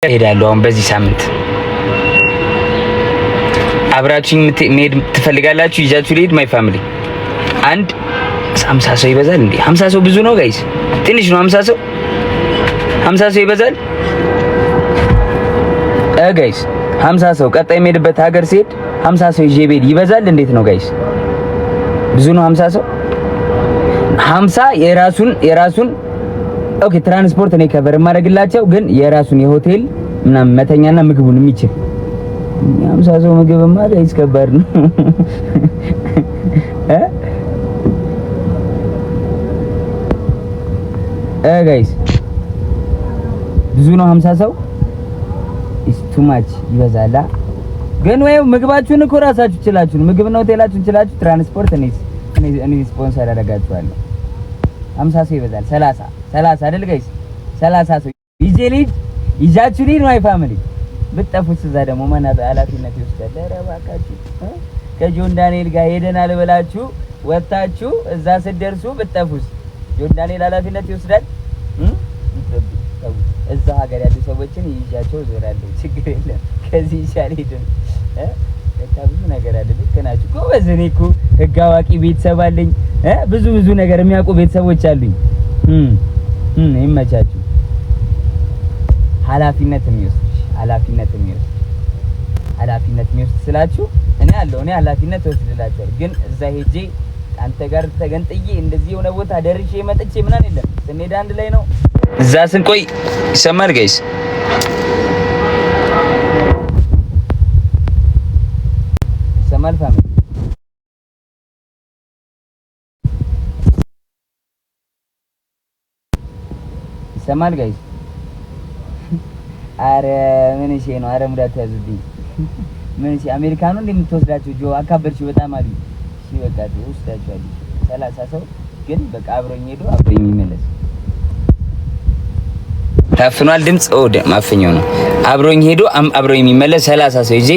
ሄዳለሁ አሁን በዚህ ሳምንት አብራችሁኝ መሄድ ትፈልጋላችሁ? ይዛችሁ ልሂድ ማይ ፋሚሊ። አንድ 50 ሰው ይበዛል እንዴ? 50 ሰው ብዙ ነው ጋይስ? ትንሽ ነው 50 ሰው? 50 ሰው ይበዛል ጋይስ? 50 ሰው ቀጣይ የምሄድበት ሀገር ሲሄድ 50 ሰው ይዤ ብሄድ ይበዛል? እንዴት ነው ጋይስ? ብዙ ነው 50 ሰው? 50 የራሱን ኦኬ ትራንስፖርት እኔ ከቨር ማድረግላቸው ግን የራሱን የሆቴል ምናምን መተኛና ምግቡን የሚችል 50 ሰው ምግብማ ጋይስ ከባድ ነው ጋይስ ብዙ ነው 50 ሰው is too much ይበዛላ። ግን ወይ ምግባችሁን እኮ ራሳችሁ ይችላችሁ ምግብና ሆቴላችሁን ይችላችሁ ትራንስፖርት እኔ ስፖንሰር አደርጋችኋለሁ። 50 ሰው ይበዛል። 30 አይደል ጋይስ? 30 ሰው ይዛችሁ ልሂድ ማይ ፋሚሊ። ብትጠፉት እዛ ደግሞ ማን ኃላፊነት ይወስዳል? ኧረ እባካችሁ ከጆን ዳንኤል ጋር ሄደናል ብላችሁ ወጣችሁ እዛ ስትደርሱ ብትጠፉስ ጆን ዳንኤል ኃላፊነት ይወስዳል? እዛ ሀገር ያሉ ሰዎችን ይዣቸው ዞራለሁ። ችግር የለም። ከዚህ ይሻል ሄደን ብዙ ነገር አለ። ልክ ናችሁ ጎበዝ። እኔ እኮ ህግ አዋቂ ቤተሰብ አለኝ። ብዙ ነገር የሚያውቁ ቤተሰቦች አሉኝ። ይመቻችሁ። ኃላፊነት የሚወስድ ስላችሁ እኔ ኃላፊነት ወስድላችኋል። ግን እዛ ሄጄ አንተ ጋር ተገንጥዬ እንደዚህ የሆነ ቦታ ደርሼ መጥቼ ምናምን የለም። ስንሄድ አንድ ላይ ነው። እዛ ስንቆይ ይሰማል ጋይስ? ይሰማል ፋሚሊ? ይሰማል ጋይስ? አረ ምን እሺ ነው? አረ ሙዳት ያዙልኝ። ምን እሺ አሜሪካኑ እንደምትወስዳችሁ ጆ አካበርሽ በጣም አሉ። እሺ በቃ ወስዳችኋል። 30 ሰው ግን በቃ አብሮኝ ሄዶ አብሮኝ የሚመለስ ታፍኗል። ድምጽ ማፈኛው ነው። አብሮኝ ሄዶ አብሮኝ የሚመለስ 30 ሰው ይዤ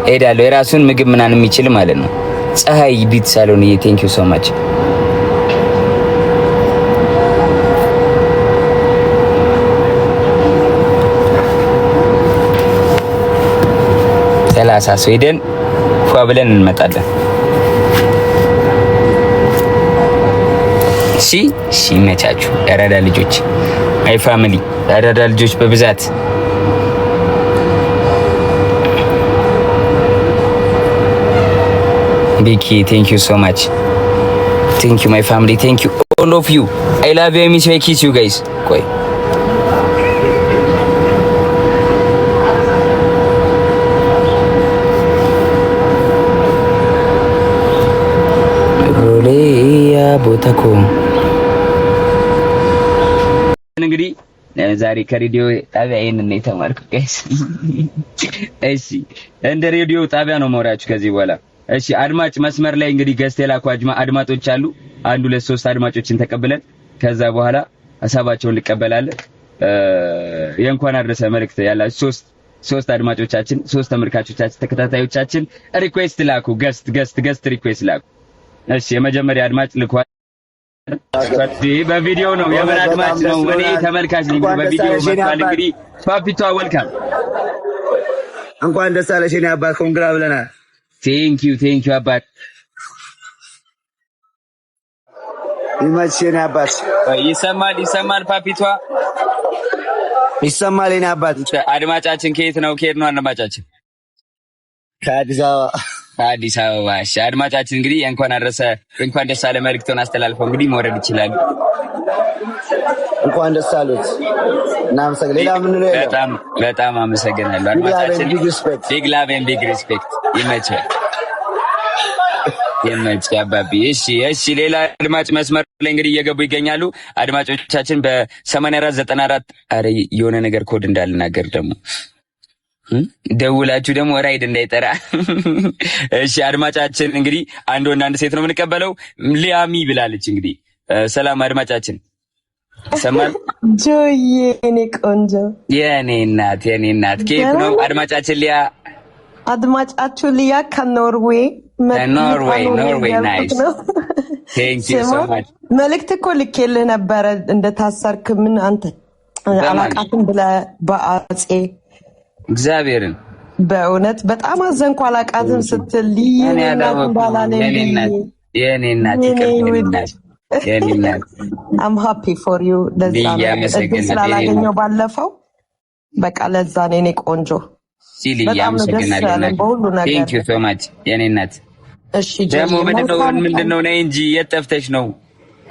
ሄዳለሁ። የራሱን ምግብ ምናምን የሚችል ማለት ነው። ፀሐይ ቢት ሳሎን ቴንክ ዩ ሶ ማች። ሰላሳ ሰው ሄደን ፏ ብለን እንመጣለን። እሺ መቻችሁ ያራዳ ልጆች አይ ፋሚሊ ያራዳ ልጆች በብዛት ቢኪ ቴንክ ዩ ሶ ማች ቴንክ ዩ ማይ ፋሚሊ ቴንክ ዩ ኦል ኦፍ ዩ አይ ላቭ ዩ ሚስ ኪስ ዩ ጋይስ። ቆይ ቦታኮ እንግዲህ ዛሬ ከሬዲዮ ጣቢያ ይሄንን ነው የተማርኩት ጋይስ። እሺ እንደ ሬዲዮ ጣቢያ ነው ማውራችሁ ከዚህ በኋላ። እሺ አድማጭ መስመር ላይ እንግዲህ ገስት የላኩ አድማጮች አሉ። 1 2 3 አድማጮችን ተቀብለን ከዛ በኋላ ሀሳባቸውን እንቀበላለን። የእንኳን አድረሰ መልእክት ያላችሁ ሶስት አድማጮቻችን 3 ተመልካቾቻችን ተከታታዮቻችን ሪኩዌስት ላኩ። ገስት ሪኩዌስት ላኩ። እሺ የመጀመሪያ አድማጭ ልኳል። በቪዲዮ ነው የምን አድማጭ ነው? እኔ ተመልካች ነኝ። በቪዲዮ መጥቷል። እንግዲህ ፓፒቷ ወልካም እንኳን ደስ አለሽ የኔ አባት። ኮንግራ ብለናል። ቴንክ ዩ አባት። ይመችሽ የኔ አባት። ይሰማል ፓፒቷ ይሰማል የኔ አባት። አድማጫችን ከየት ነው አድማጫችን? ከአዲስ አበባ። እሺ አድማጫችን እንግዲህ እንኳን ደስ አለ መልእክቱን አስተላልፈው እንግዲህ መውረድ ይችላል። እንኳን ደስ አሉት። እናመሰግናለን። ሌላ ምን ነው? በጣም አመሰግናለሁ አድማጫችን። ቢግ ላቭ ኤንድ ቢግ ሪስፔክት። ይመችህ አባቢ። እሺ ሌላ አድማጭ መስመር ላይ እንግዲህ እየገቡ ይገኛሉ አድማጮቻችን በ84 94 አረ የሆነ ነገር ኮድ እንዳልናገር ደግሞ ደውላችሁ ደግሞ ራይድ እንዳይጠራ። እሺ አድማጫችን እንግዲህ አንድ ወንድ አንድ ሴት ነው የምንቀበለው። ሊያሚ ብላለች። እንግዲህ ሰላም አድማጫችን ሰማል ጆዬ የኔ ቆንጆ የኔ እናት ከየት ነው አድማጫችን? ሊያ አድማጫችሁ ሊያ ከኖርዌይ ናይስ ቴንክ ዩ ሶ ማች። መልእክት እኮ ልኬልህ ነበረ እንደታሰርክ ምን አንተ አላቃትም ብለህ በአጼ እግዚአብሔርን በእውነት በጣም አዘንኩ። አላቃትም ስትል የኔ እናት እንዳላለኝ የኔ እናት የኔ እናት I'm happy for you። ለዛ እድል ስላላገኘው ባለፈው በቃ ለዛ ነው የኔ ቆንጆ። በጣም ደስ ያለኝ በሁሉ ነገር። Thank you so much የኔ እናት። እሺ ደግሞ ምንድነው ነይ እንጂ የጠፍተሽ ነው?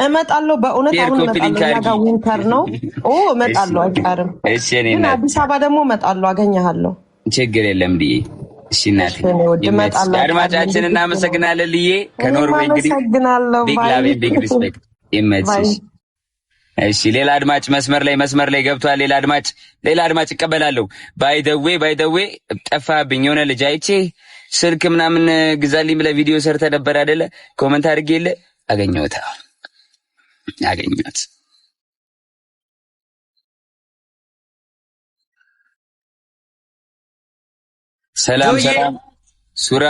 እመጣለሁ በእውነት አሁን እመጣለሁ። ያጋ ዊንተር ነው። እመጣለሁ አይቀርም። እሺ የኔ እናት። አዲስ አበባ ደግሞ እመጣለሁ፣ አገኘሃለሁ። ችግር የለም ልዬ። እሺ እናቴ አድማጫችን እናመሰግናለን ልዬ ከኖርዌይ እንግዲህ ቢግ ላቭ ቢግ ሪስፔክት ይመችሽ። እሺ ሌላ አድማጭ መስመር ላይ ገብቷል። ሌላ አድማጭ እቀበላለሁ። ባይ ዘ ዌይ ጠፋብኝ የሆነ ልጅ አይቼ ስልክ ምናምን ግዛልኝ ብለህ ቪዲዮ ሰርተ ነበር አይደለ? ኮሜንት አድርጌለ አገኘሁት። ሰላም ሱራ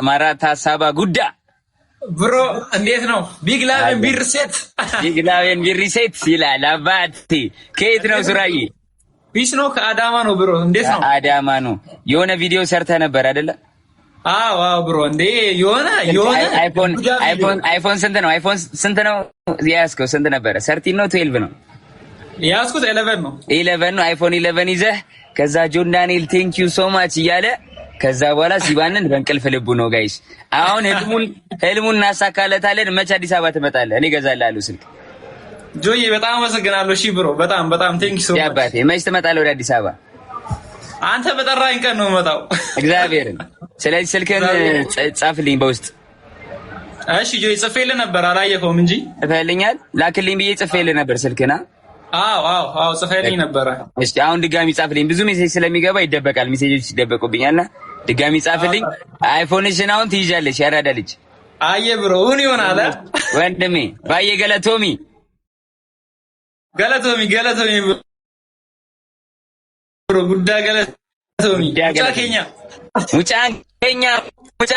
ማራታ ሳባ ጉዳ ብሮ እንዴት ነው? ቢግ ላቭን ቢርሴት ይላል አባቴ። ከየት ነው ሱራዬ? ፒስ ነው ከአዳማ ነው ብሮ። እንዴት ነው? አዳማ ነው። የሆነ ቪዲዮ ሰርተ ነበር አይደለ? አዎ ብሮ እንዴ የሆነ አይፎን ስንት ነው ያስከው? ስንት ነበረ? 13 ነው 12 ነው ያስኩት? 11 ነው 11 ነው። አይፎን 11 ይዘህ ከዛ ጆን ዳንኤል ቴንክ ዩ ሶ ማች እያለ ከዛ በኋላ ሲባንን በእንቅልፍ ልቡ ነው ጋይስ። አሁን ህልሙን እናሳካለታለን። መቼ አዲስ አበባ ትመጣለህ? እኔ እገዛልሃለሁ ስልክ። ጆዬ በጣም አመሰግናለሁ። እሺ ብሮ በጣም ቴንክ ዩ ሶ ማች። ያባቴ መቼ ትመጣለህ ወደ አዲስ አበባ? አንተ በጠራኸኝ ቀን ነው የምመጣው እግዚአብሔርን። ስለዚህ ስልክህን ጻፍልኝ በውስጥ። እሺ ጆዬ ጽፌልህ ነበር አላየኸውም እንጂ ጽፌልኛል። ላክልኝ ብዬ ጽፌልህ ነበር ስልክህን። አዎ ጽፌልኝ ነበር። እሺ አሁን ድጋሚ ጻፍልኝ። ብዙ ሜሴጅ ስለሚገባ ይደበቃል፣ ሜሴጆች ይደበቁብኛልና ድጋሚ ጻፍልኝ። አይፎንሽን አሁን ትይዣለሽ። ያራዳ ልጅ አየ ብሮ ውን ይሆናል ወንድሜ ባየ ገለቶሚ ብሮ ጉዳ ገለቶሚ ሙጫ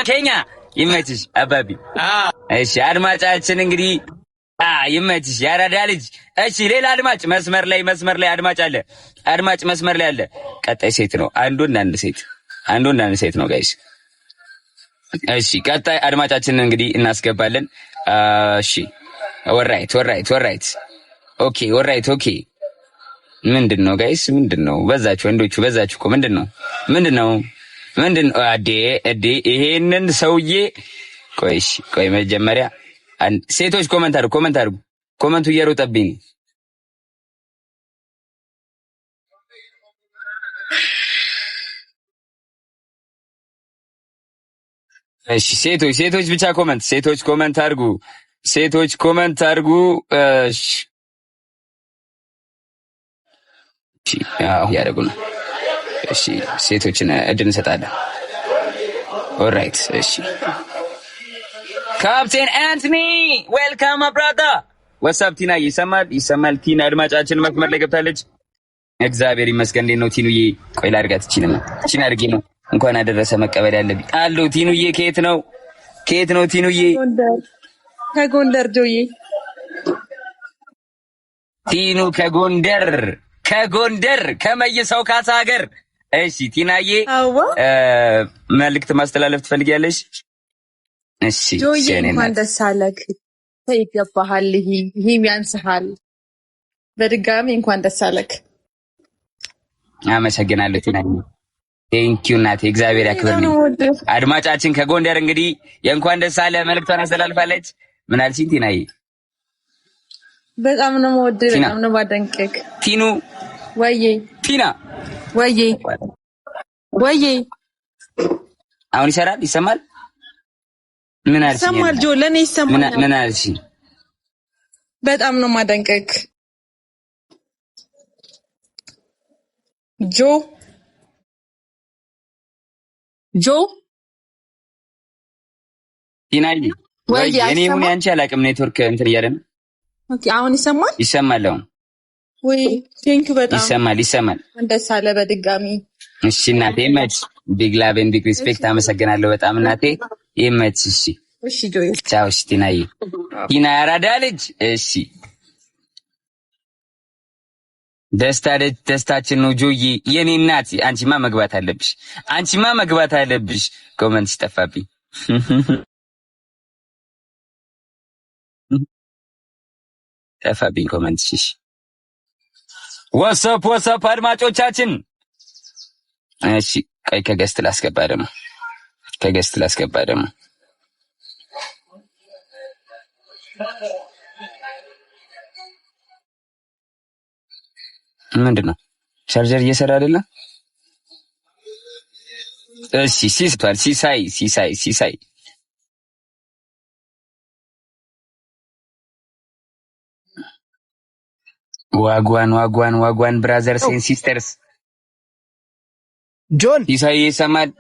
ኬኛ ይመችሽ አባቢ። እሺ አድማጫችን እንግዲህ ይመችሽ ያራዳ ልጅ። እሺ ሌላ አድማጭ መስመር ላይ አድማጭ አለ። አድማጭ መስመር ላይ አለ። ቀጣይ ሴት ነው። አንድ ወንድ አንድ ሴት ነው ጋይስ። እሺ ቀጣይ አድማጫችንን እንግዲህ እናስገባለን። እሺ ኦልራይት ኦኬ ምንድነው ጋይስ? ምንድነው በዛችሁ? ወንዶቹ በዛችሁ እኮ ምንድነው? አዴ ይሄንን ሰውዬ ቆይ መጀመሪያ ሴቶች ኮሜንት አድርጉ። ኮሜንቱ እየሮጠብኝ ነው። እሺ ሴቶች ብቻ ኮሜንት አድርጉ። እሺ ያደርጉ ነው። እሺ ሴቶችን እድል እንሰጣለን። ኦልራይት እሺ ካፕቴን አንቶኒ ዌልካም ብራዘር። ዋትስአፕ ቲና ይሰማል። ቲና አድማጫችን መስመር ላይ ገብታለች። እግዚአብሔር ይመስገን። እንዴት ነው ቲኑዬ? ቆይ ላድርጋት። እቺን አድርጌ ነው እንኳን አደረሰ መቀበል ያለብኝ። አለው ቲኑዬ። ከየት ነው ቲኑዬ? ከጎንደር ጆዬ። ቲኑ ከጎንደር ከመይሰው ካሳ ሀገር። እሺ ቲናዬ መልእክት ማስተላለፍ ትፈልጊያለሽ? እሺ ጆዬ እንኳን ደስ አለህ። ይገባሃል። ይሄም ያንስሃል። በድጋሚ እንኳን ደስ አለህ። አመሰግናለሁ ቲናዬ። ቴንኪው እናቴ፣ እግዚአብሔር ያክብርልኝ። አድማጫችን ከጎንደር እንግዲህ የእንኳን ደስ አለ መልእክቷን አስተላልፋለች። ምን አልሽኝ ቲናዬ? በጣም ነው የምወድህ፣ በጣም ነው የማደንቅህ። ቲኑ ወዬ፣ ቲና ወዬ። አሁን ይሰማል? ምን አልሽኝ? ይሰማል ጆ፣ ለኔ ይሰማል። ምን አልሽኝ? በጣም ነው የማደንቅህ ጆ ቲናዬ። እኔ ምን ያንቺ አላውቅም። ኔትወርክ እንትን እያለ ነው። ኦኬ አሁን ይሰማል። አሁን ወይ ቴንኪው። በጣም ይሰማል። ደስ አለ በድጋሚ። እሺ እናቴ ይመች። ቢግ ላቭ ኤንድ ቢግ ሪስፔክት። አመሰግናለሁ በጣም እናቴ ይመች። እሺ ጆይ ቻው። እሺ ቲናዬ፣ ቲና ያራዳ ልጅ። እሺ ደስታችን ነው ጆዬ የኔ እናት። አንቺማ መግባት አለብሽ። ኮመንት ሲጠፋብኝ ኮመንት ሽሽ። ወሰፕ አድማጮቻችን። እሺ ቆይ ከገስት ላስገባ ደግሞ ምንድነው ቻርጀር እየሰራ አይደለም? እሺ ሲሳይ ዋጓን ብራዘርስ ኤንድ ሲስተርስ። ጆን ሲሳይ ይሰማል?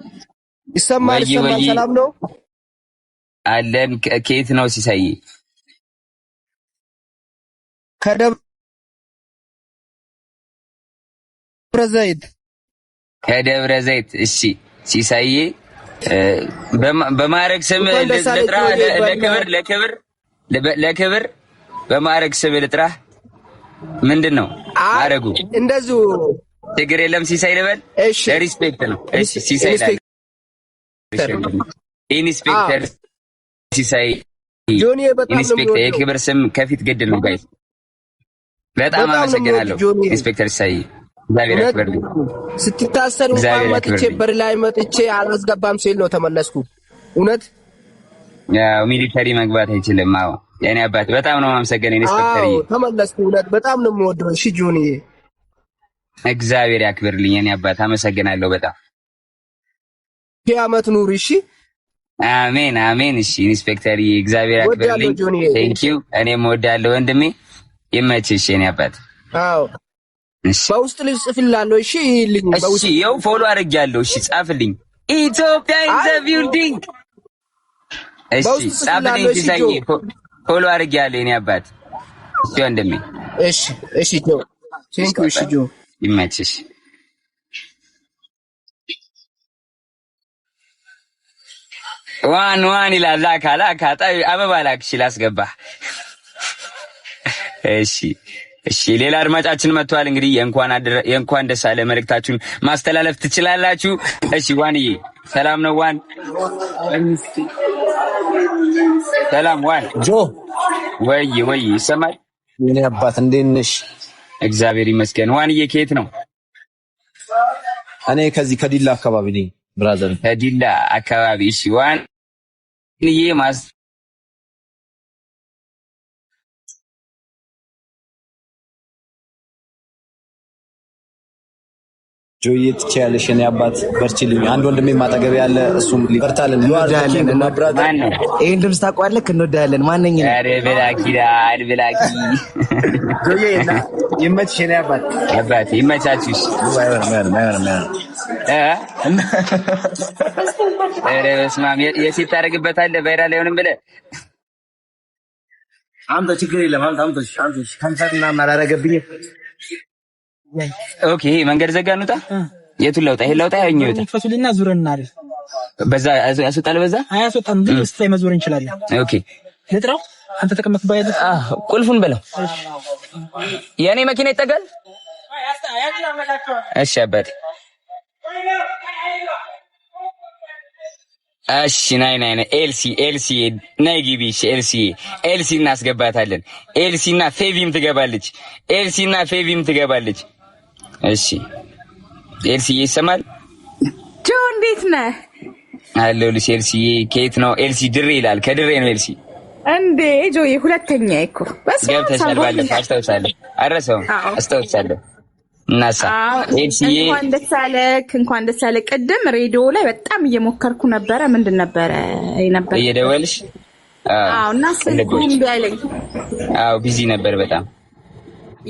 ሰላም ነው አለን። ከየት ነው ሲሳይ? ከደብረ ዘይት። እሺ ሲሳይ በማዕረግ ስም ልጥራ፣ ለክብር በማዕረግ ስም ልጥራ። ምንድነው ማዕረጉ? እንደዚሁ ችግር የለም ሲሳይ ልበል። እሺ ሪስፔክት ነው። እሺ ሲሳይ ኢንስፔክተር ሲሳይ ጆኒ በጣም ነው ኢንስፔክተር የክብር ስም ከፊት ግድ ነው ጋይስ። በጣም አመሰግናለሁ ኢንስፔክተር ሲሳይ። እግዚአብሔር ያክብርልኝ። ስትታሰሩ መጥቼ በር ላይ መጥቼ አላስገባም ሲል ነው ተመለስኩ። እውነት ያው ሚሊተሪ መግባት አይችልም። አዎ የኔ አባት በጣም ነው ማመሰገን ኢንስፔክተር። አዎ ተመለስኩ። እውነት በጣም ነው የምወደው። እሺ ጆኒ እግዚአብሔር ያክብርልኝ የኔ አባት አመሰግናለሁ በጣም። አመት ኑር። እሺ አሜን። እሺ ኢንስፔክተር እግዚአብሔር ያክብርልኝ። ቴንክ ዩ። እኔም እወዳለሁ ወንድሜ። ይመችሽ የኔ አባት። አዎ በውስጥ ልጽፍልሃለሁ። እሺ ይልኝ በውስጥ ይኸው ፎሎ አድርጌያለሁ። እሺ ጻፍልኝ። ኢትዮጵያ ኢን ዘ ቢልዲንግ። እሺ ጻፍልኝ ሲሳይ። ፎሎ አድርጌያለሁ የኔ አባት። እሺ ወንድሜ። እሺ ጆ ቴንክ ዩ። እሺ ጆ ይመችሽ። ዋን ይላል ላካ አበባ ላክሽ ላስገባ። እሺ ሌላ አድማጫችን መጥቷል። እንግዲህ የእንኳን ደስ አለ መልእክታችሁን ማስተላለፍ ትችላላችሁ። እሺ ዋንዬ ሰላም ነው? ዋን ሰላም ዋን ጆ ወይ ይሰማል? የኔ አባት እንዴት ነሽ? እግዚአብሔር ይመስገን። ዋንዬ ከየት ነው? እኔ ከዚህ ከዲላ አካባቢ ነኝ ብራዘር። ከዲላ አካባቢ። እሺ ዋንዬ ጆዬ ትችያለሽ የኔ አባት በርቺልኝ። አንድ ወንድሜ ማጠገብ ያለ እሱም ሊበርታልን ይዋርዳልን እና ብራዘር ይሄን ድምፅ ታውቀዋለህ? እንወዳለን። ማንኛ ነው? አረ ብላኪ ጆዬ እና ይመችሽ የኔ አባት። አባቴ ይመቻችሽ። አረ በስመ አብ የሴት ታደርግበታለህ ቫይራል አይሆንም ብለህ አምጣ። ችግር የለም አምጣ። ከንፈርና ማራረገብኝ። ኦኬ መንገድ ዘጋ እንውጣ። የቱን ለውጣ? ይሄን ለውጣ ያኛው ይወጣ ፈሱልና ዙረና አይደል? በዛ ያስወጣል። በዛ አያስወጣም ግን ውስጥ ላይ መዞር እንችላለን። ኦኬ ልጥራው። አንተ ተቀመጥ ባይል ቁልፉን በለው። የኔ መኪና ይጠጋል። እሺ አባቴ። እሺ ናይ ኤልሲ ናይ ግቢ። እሺ ኤልሲ እናስገባታለን። ኤልሲና ፌቪም ትገባለች። እሺ ኤልሲ ይሰማል? ጆ እንዴት ነህ? አለሁልሽ ኤልሲ። ከየት ነው? ኤልሲ ድሬ ይላል። ከድሬ ነው ኤልሲ። እንዴ ጆዬ ሁለተኛ እኮ ገብተሻል። ባለፈው አስታውሳለሁ። አረሰው አስታውሳለሁ። እናሳ ኤልሲ እንኳን ደስ አለህ። ቅድም ሬዲዮ ላይ በጣም እየሞከርኩ ነበረ። ምንድን ነበረ የነበረ እየደወልሽ? አዎ እና ስልኩን ቢያለኝ። አዎ ቢዚ ነበር በጣም።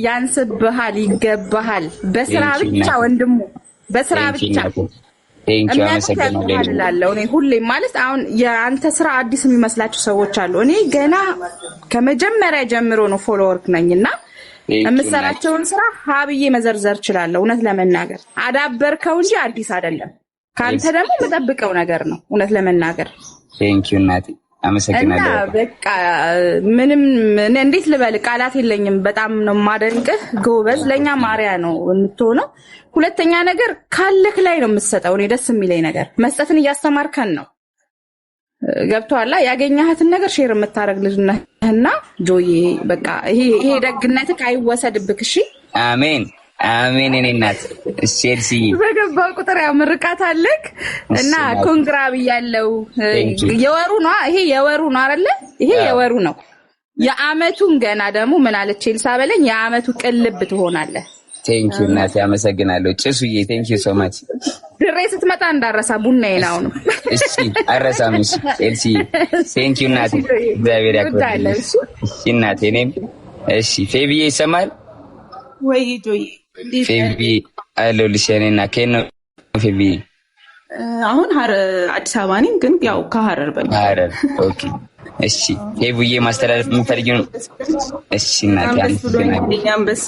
ያንስብሃል፣ ይገባሃል። በስራ ብቻ ወንድሙ፣ በስራ ብቻ ቴንኪው። አመሰግናለሁ። እኔ ሁሌም ማለት አሁን የአንተ ስራ አዲስ የሚመስላችሁ ሰዎች አሉ። እኔ ገና ከመጀመሪያ ጀምሮ ነው ፎሎወርክ ነኝና የምሰራቸውን ስራ ሀብዬ መዘርዘር እችላለሁ። እውነት ለመናገር አዳበርከው እንጂ አዲስ አይደለም። ካንተ ደግሞ የምጠብቀው ነገር ነው። እውነት ለመናገር ቴንኪው እናቴ። አመሰግናለሁ። እና በቃ ምንም እንዴት ልበል ቃላት የለኝም። በጣም ነው ማደንቅህ። ጎበዝ ለኛ ማርያ ነው የምትሆነው። ሁለተኛ ነገር ካለክ ላይ ነው የምትሰጠው። እኔ ደስ የሚለኝ ነገር መስጠትን እያስተማርከን ነው። ገብቶሃል? ያገኘሃትን ነገር ሼር የምታረግ ልጅ ነህና ጆዬ በቃ ይሄ ደግነትህ አይወሰድብክ። እሺ አሜን አሜን። እኔ እናት ቼልሲ በገባው ቁጥር ያው ምርቃት አለክ እና ኮንግራ ብያለሁ። የወሩ ነው ይሄ የወሩ ነው አይደለ? ይሄ የወሩ ነው። የአመቱን ገና ደግሞ ምን አለች ቼልሳ በለኝ የአመቱ ቅልብ ትሆናለህ። ቴንክ ዩ እናቴ አመሰግናለሁ። ጭሱዬ ቴንክ ዩ ሶ ማች። ድሬ ስትመጣ እንዳረሳ ቡናዬን አሁን እሺ አረሳም። እሺ ቼልሲ ቴንክ ዩ እናቴ እግዚአብሔር ያክብርልኝ። እሺ እናቴ እኔም እሺ ፌቢዬ ይሰማል ወይ ጆዬ? ፌቢ አለሁልሽ። እኔና ከነ ፌቢ አሁን አዲስ አበባ ነኝ፣ ግን ያው ከሐረር በል ሐረር። ኦኬ እሺ ፌቢዬ ማስተላለፍ የምፈልጊው እሺ እናቴ አንበሳ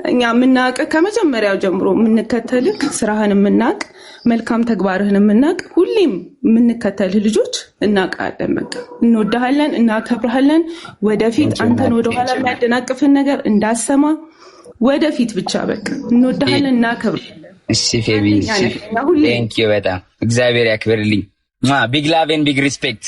እኛ የምናውቅህ ከመጀመሪያው ጀምሮ የምንከተልህ ስራህን የምናውቅ መልካም ተግባርህን የምናውቅ ሁሌም የምንከተልህ ልጆች እናውቃለን። በቃ እንወድሃለን፣ እናከብርሃለን። ወደፊት አንተን ወደኋላ የሚያደናቅፍን ነገር እንዳሰማ ወደፊት ብቻ በቃ እንወድሃለን፣ እናከብርሃለን። እሺ ፌቢ ቴንክ ዩ በጣም እግዚአብሔር ያክብርልኝ። ቢግ ላቭ ኤንድ ቢግ ሪስፔክት